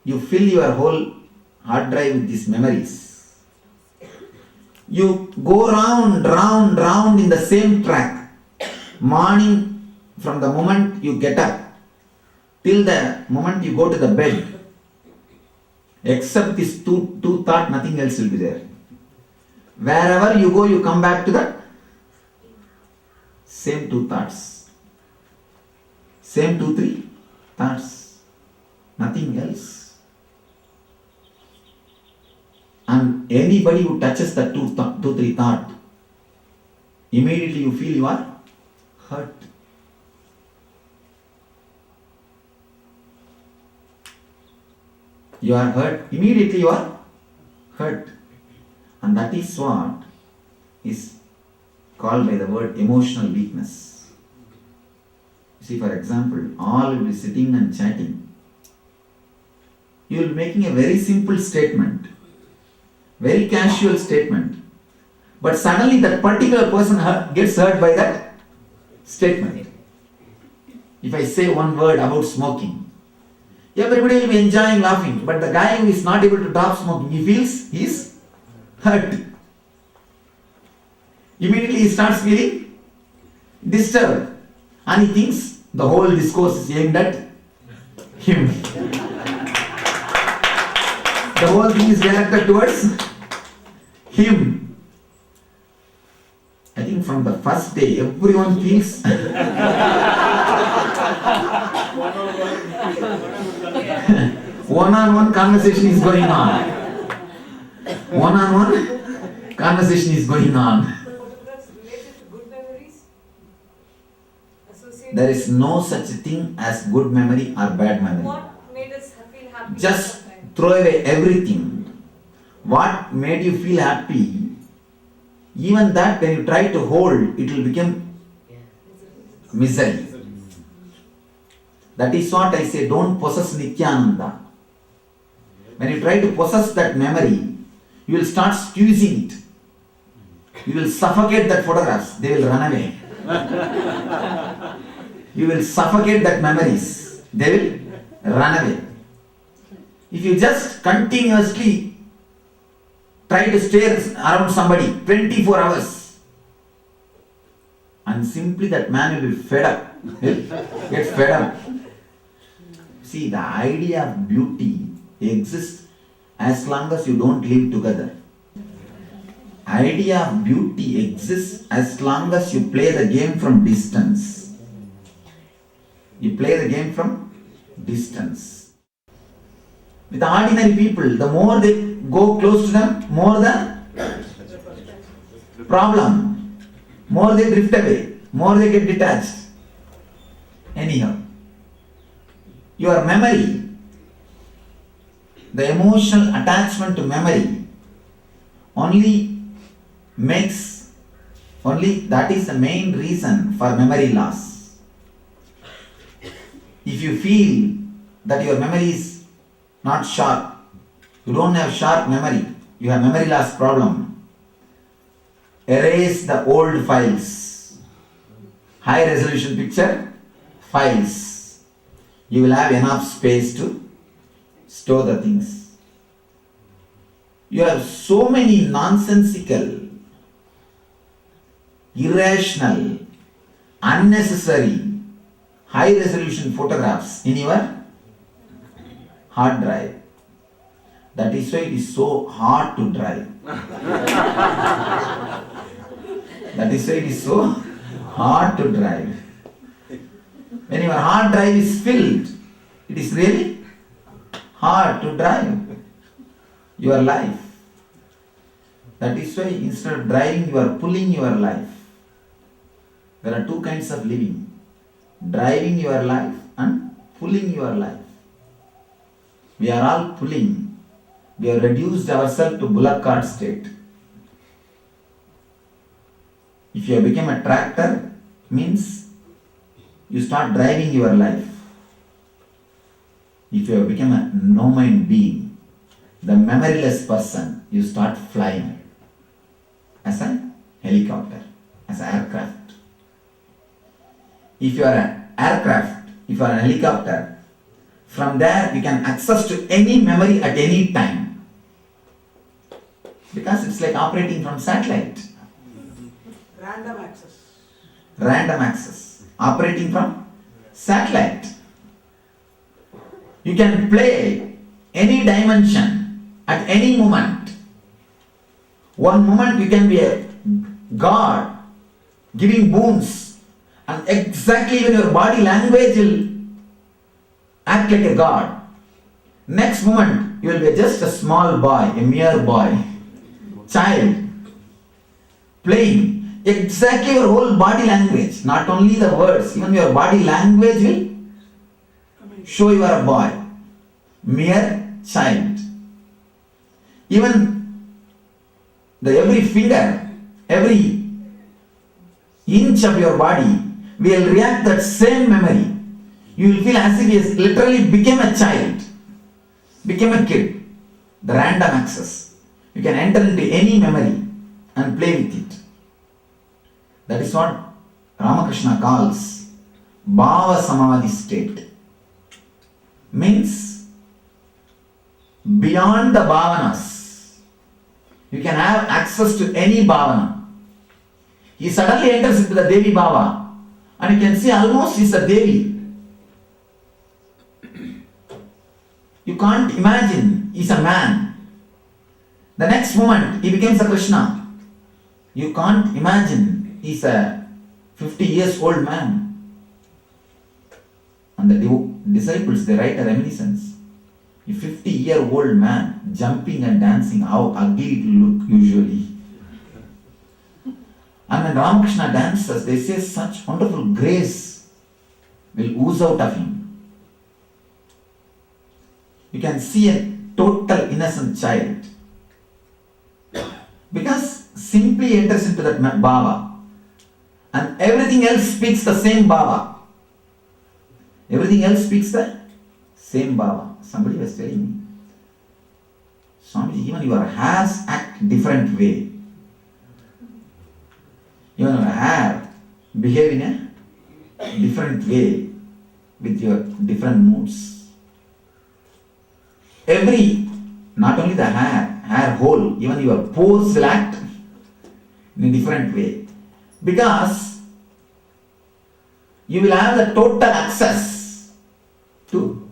you fill your whole hard drive with these memories. You go round in the same track. Morning, from the moment you get up till the moment you go to the bed. Except these two thoughts, nothing else will be there. Wherever you go, you come back to the same two thoughts. Same 2-3 thoughts. Nothing else. And anybody who touches the 2-3 thought, immediately you feel you are hurt. You are hurt. Immediately you are hurt. And that is what is called by the word emotional weakness. See, for example, all will be sitting and chatting. You will be making a very simple statement, very casual statement, but suddenly that particular person gets hurt by that statement. If I say one word about smoking, everybody will be enjoying, laughing, but the guy who is not able to stop smoking, he feels he is hurt. Immediately he starts feeling disturbed and he thinks the whole discourse is aimed at him. The whole thing is directed towards him. I think from the first day everyone feels one-on-one conversation is going on. One-on-one conversation is going on. Photographs related to good memories? Associated There is no such thing as good memory or bad memory. What made us feel happy? Just throw away everything. What made you feel happy, even that when you try to hold, it will become misery. That is what I say, don't possess Nithyananda. When you try to possess that memory, you will start squeezing it. You will suffocate that photographs, they will run away. You will suffocate that memories, they will run away. If you just continuously try to stare around somebody 24 hours, and simply that man will be fed up, get fed up. See, the idea of beauty exists as long as you don't live together. Idea of beauty exists as long as you play the game from distance. You play the game from distance. With ordinary people, the more they go close to them, more the problem. More they drift away, more they get detached. Anyhow, your memory, the emotional attachment to memory that is the main reason for memory loss. If you feel that your memory is not sharp, you don't have sharp memory, you have memory loss problem, erase the old files, high resolution picture files. You will have enough space to store the things. You have so many nonsensical, irrational, unnecessary, high resolution photographs in your hard drive. That is why it is so hard to drive. That is why it is so hard to drive. When your hard drive is filled, it is really hard to drive your life. That is why instead of driving, you are pulling your life. There are two kinds of living: driving your life and pulling your life. We are all pulling. We have reduced ourselves to bullock cart state. If you have become a tractor, means you start driving your life. If you have become a no-mind being, the memoryless person, you start flying as a helicopter, as an aircraft. If you are an aircraft, if you are a helicopter, From there, you can access to any memory at any time. Because it's like operating from satellite. Random access. Random access. Operating from satellite. You can play any dimension at any moment. One moment you can be a God giving boons, and exactly when your body language will act like a God. Next moment you will be just a small boy, a mere boy, child, playing. Exactly your whole body language, not only the words, even your body language will show you are a boy, mere child. Even every finger, every inch of your body will react that same memory. You will feel as if you literally became a child, became a kid. The random access. You can enter into any memory and play with it. That is what Ramakrishna calls Bhava Samadhi state. Means beyond the bhavanas, you can have access to any bhavana. He suddenly enters into the Devi Bhava and you can see almost he's a Devi. You can't imagine he's a man. The next moment he becomes a Krishna. You can't imagine he's a 50 years old man. And the disciples, they write a reminiscence. A 50-year-old man jumping and dancing, how ugly it will look usually. And when Ramakrishna dances, they say such wonderful grace will ooze out of him. You can see a total innocent child. Because simply enters into that bhava. And everything else speaks the same bhava. Everything else speaks the same bhava. Somebody was telling me, Swamiji, even your hairs act different way. Even your hair behave in a different way with your different moods. Not only the hair whole, even your pores will act in a different way. Because you will have the total access to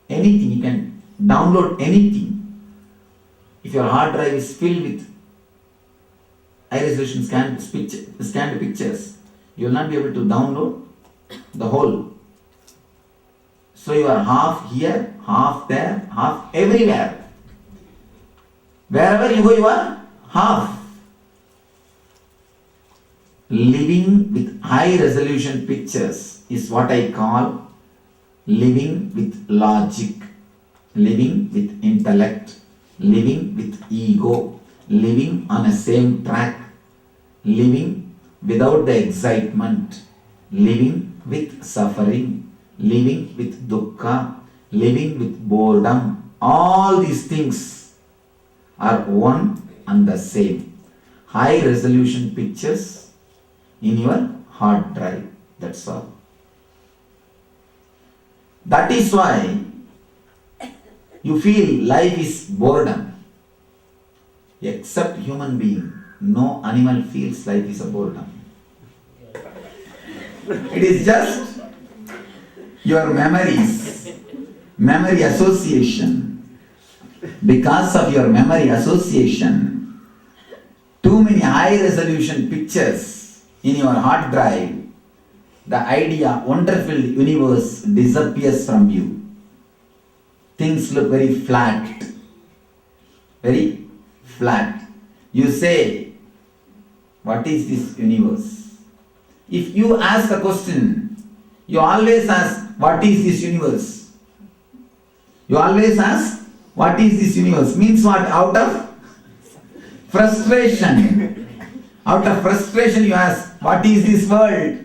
anything. You can download anything. If your hard drive is filled with high resolution scanned pictures, you will not be able to download the whole. So you are half here, half there, half everywhere. Wherever you go, you are half. Living with high resolution pictures is what I call living with logic, living with intellect, living with ego, living on a same track, living without the excitement, living with suffering, living with dukkha, living with boredom. All these things are one and the same. High resolution pictures in your hard drive. That's all. That is why you feel life is boredom. Except human being, no animal feels life is a boredom. It is just your memories, memory association. Because of your memory association, too many high resolution pictures in your hard drive, the idea, wonderful universe disappears from you. Things look very flat. Very flat. You say, what is this universe? If you ask a question, you always ask, what is this universe? You always ask, what is this universe? Means what? Out of frustration. Out of frustration you ask, what is this world?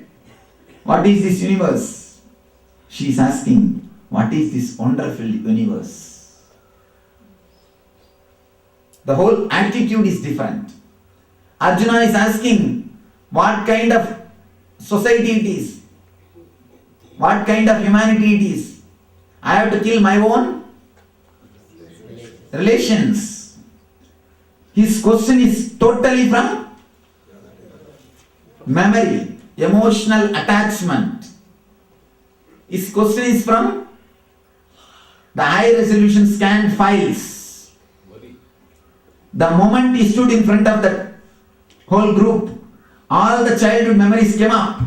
What is this universe? She is asking, what is this wonderful universe? The whole attitude is different. Arjuna is asking, what kind of society it is? What kind of humanity it is? I have to kill my own relations. His question is totally from memory, emotional attachment. His question is from the high resolution scanned files. The moment he stood in front of the whole group, all the childhood memories came up.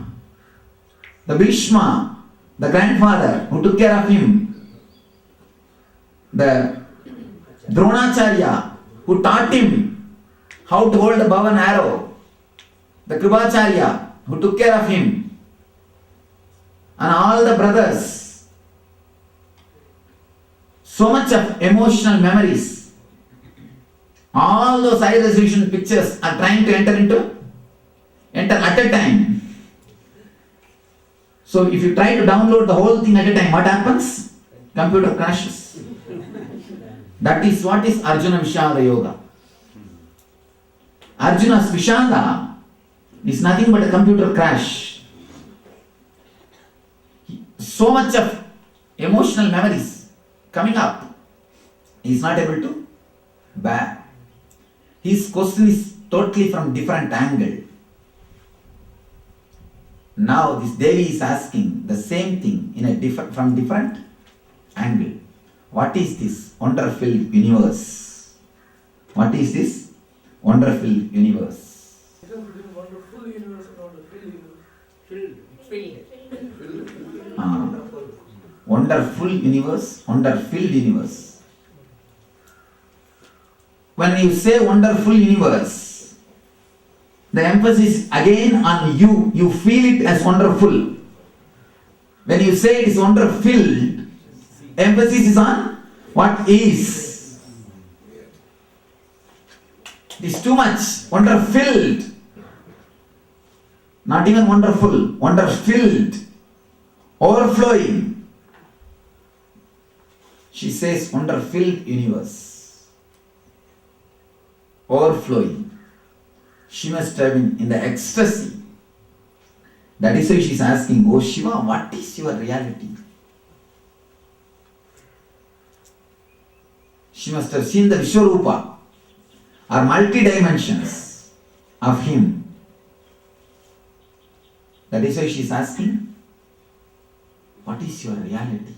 The Bhishma, the grandfather who took care of him, the Dronacharya who taught him how to hold the bow and arrow, the Kripacharya who took care of him, and all the brothers. So much of emotional memories. All those high resolution pictures are trying to enter at a time. So if you try to download the whole thing at a time, what happens? Computer crashes. That is what is Arjuna Vishada Yoga. Arjuna's Vishada is nothing but a computer crash. So much of emotional memories coming up, he is not able to bear. His question is totally from different angle. Now this Devi is asking the same thing from different angle. What is this wonderful universe? What is this wonderful universe? Wonderful universe and wonderful universe. Wonderful universe, wonder-filled universe. When you say wonderful universe, the emphasis again on you. You feel it as wonderful. When you say it is wonder-filled, emphasis is on what is. It is too much. Wonder-filled. Not even wonderful. Wonder-filled. Overflowing. She says wonder-filled universe. Overflowing. She must have been in the ecstasy. That is why she is asking, oh Shiva, what is your reality? She must have seen the Vishwarupa or multi-dimensions of him. That is why she is asking, what is your reality?